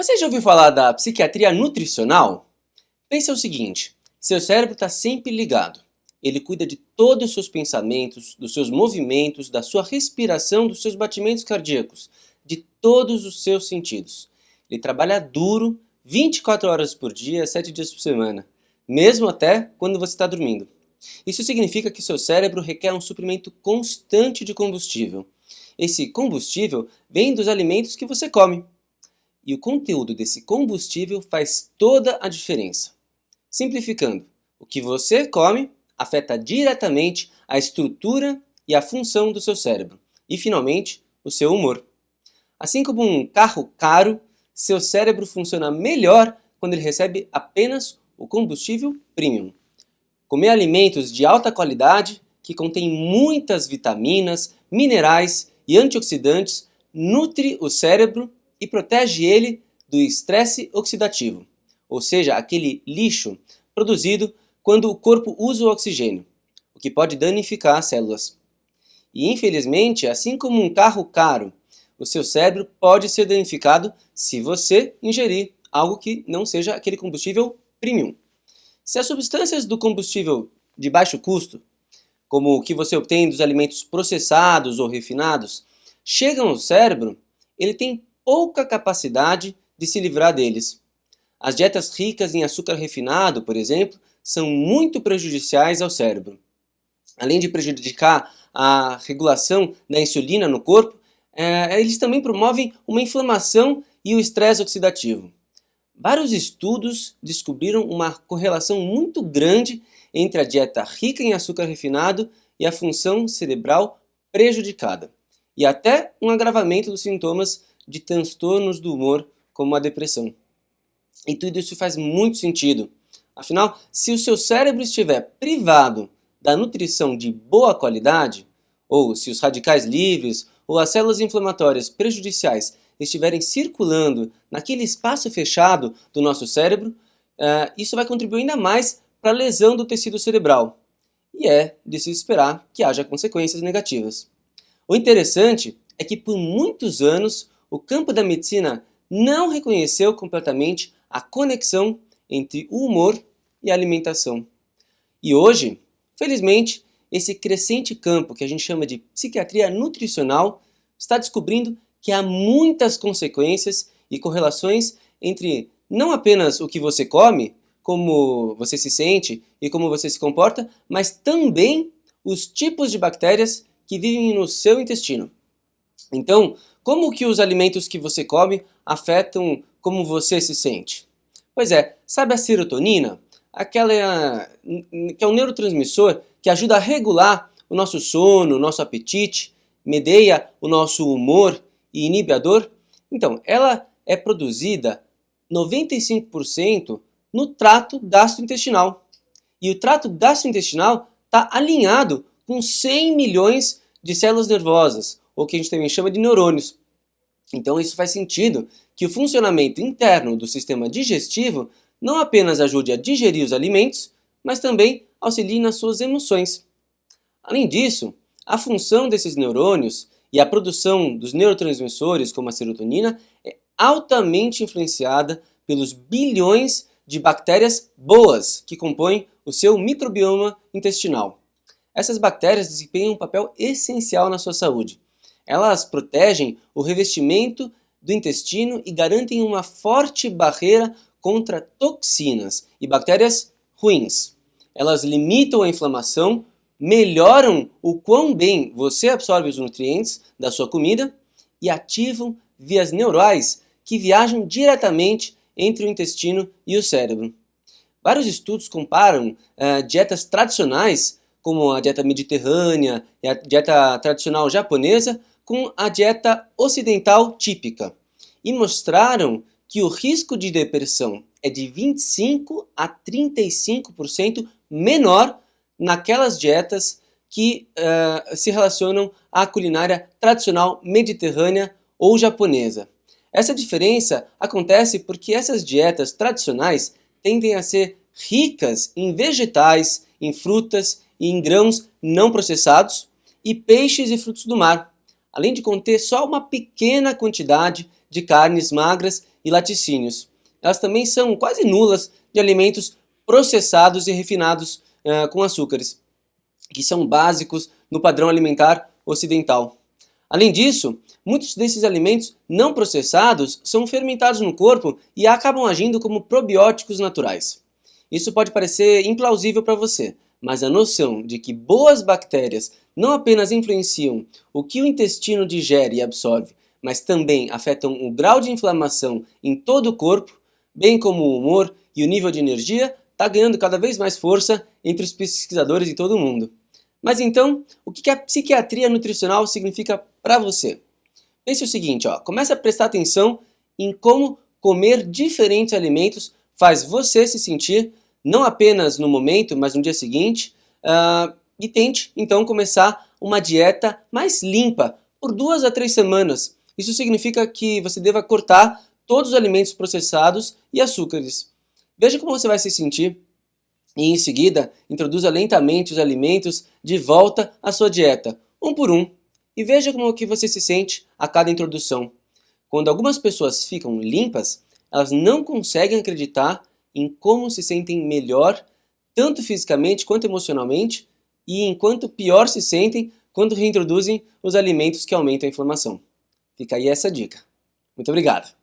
Você já ouviu falar da psiquiatria nutricional? Pensa o seguinte, seu cérebro está sempre ligado. Ele cuida de todos os seus pensamentos, dos seus movimentos, da sua respiração, dos seus batimentos cardíacos, de todos os seus sentidos. Ele trabalha duro, 24 horas por dia, 7 dias por semana, mesmo até quando você está dormindo. Isso significa que seu cérebro requer um suprimento constante de combustível. Esse combustível vem dos alimentos que você come. E o conteúdo desse combustível faz toda a diferença. Simplificando, o que você come afeta diretamente a estrutura e a função do seu cérebro. E, finalmente, o seu humor. Assim como um carro caro, seu cérebro funciona melhor quando ele recebe apenas o combustível premium. Comer alimentos de alta qualidade, que contêm muitas vitaminas, minerais e antioxidantes, nutre o cérebro e protege ele do estresse oxidativo, ou seja, aquele lixo produzido quando o corpo usa o oxigênio, o que pode danificar as células. E infelizmente, assim como um carro caro, o seu cérebro pode ser danificado se você ingerir algo que não seja aquele combustível premium. Se as substâncias do combustível de baixo custo, como o que você obtém dos alimentos processados ou refinados, chegam ao cérebro, ele tem pouca capacidade de se livrar deles. As dietas ricas em açúcar refinado, por exemplo, são muito prejudiciais ao cérebro. Além de prejudicar a regulação da insulina no corpo, eles também promovem uma inflamação e o estresse oxidativo. Vários estudos descobriram uma correlação muito grande entre a dieta rica em açúcar refinado e a função cerebral prejudicada, e até um agravamento dos sintomas de transtornos do humor, como a depressão. E tudo isso faz muito sentido. Afinal, se o seu cérebro estiver privado da nutrição de boa qualidade, ou se os radicais livres ou as células inflamatórias prejudiciais estiverem circulando naquele espaço fechado do nosso cérebro, isso vai contribuir ainda mais para a lesão do tecido cerebral. E é de se esperar que haja consequências negativas. O interessante é que por muitos anos o campo da medicina não reconheceu completamente a conexão entre o humor e a alimentação. E hoje, felizmente, esse crescente campo que a gente chama de psiquiatria nutricional está descobrindo que há muitas consequências e correlações entre não apenas o que você come, como você se sente e como você se comporta, mas também os tipos de bactérias que vivem no seu intestino. Então, como que os alimentos que você come afetam como você se sente? Pois é, sabe a serotonina? Aquela que é um neurotransmissor que ajuda a regular o nosso sono, o nosso apetite, medeia o nosso humor e inibe a dor? Então, ela é produzida 95% no trato gastrointestinal. E o trato gastrointestinal está alinhado com 100 milhões de células nervosas, ou que a gente também chama de neurônios. Então isso faz sentido que o funcionamento interno do sistema digestivo não apenas ajude a digerir os alimentos, mas também auxilie nas suas emoções. Além disso, a função desses neurônios e a produção dos neurotransmissores, como a serotonina, é altamente influenciada pelos bilhões de bactérias boas que compõem o seu microbioma intestinal. Essas bactérias desempenham um papel essencial na sua saúde. Elas protegem o revestimento do intestino e garantem uma forte barreira contra toxinas e bactérias ruins. Elas limitam a inflamação, melhoram o quão bem você absorve os nutrientes da sua comida e ativam vias neurais que viajam diretamente entre o intestino e o cérebro. Vários estudos comparam dietas tradicionais, como a dieta mediterrânea e a dieta tradicional japonesa, com a dieta ocidental típica, e mostraram que o risco de depressão é de 25 a 35% menor naquelas dietas que se relacionam à culinária tradicional mediterrânea ou japonesa. Essa diferença acontece porque essas dietas tradicionais tendem a ser ricas em vegetais, em frutas e em grãos não processados e peixes e frutos do mar, além de conter só uma pequena quantidade de carnes magras e laticínios. Elas também são quase nulas de alimentos processados e refinados com açúcares, que são básicos no padrão alimentar ocidental. Além disso, muitos desses alimentos não processados são fermentados no corpo e acabam agindo como probióticos naturais. Isso pode parecer implausível para você, mas a noção de que boas bactérias não apenas influenciam o que o intestino digere e absorve, mas também afetam o grau de inflamação em todo o corpo, bem como o humor e o nível de energia, está ganhando cada vez mais força entre os pesquisadores de todo o mundo. Mas então, o que a psiquiatria nutricional significa para você? Pense o seguinte, comece a prestar atenção em como comer diferentes alimentos faz você se sentir, não apenas no momento, mas no dia seguinte, e tente então começar uma dieta mais limpa por 2 a 3 semanas. Isso significa que você deva cortar todos os alimentos processados e açúcares. Veja como você vai se sentir e em seguida introduza lentamente os alimentos de volta à sua dieta, um por um, e veja como que você se sente a cada introdução. Quando algumas pessoas ficam limpas, elas não conseguem acreditar em como se sentem melhor, tanto fisicamente quanto emocionalmente, e enquanto pior se sentem quando reintroduzem os alimentos que aumentam a inflamação. Fica aí essa dica. Muito obrigado!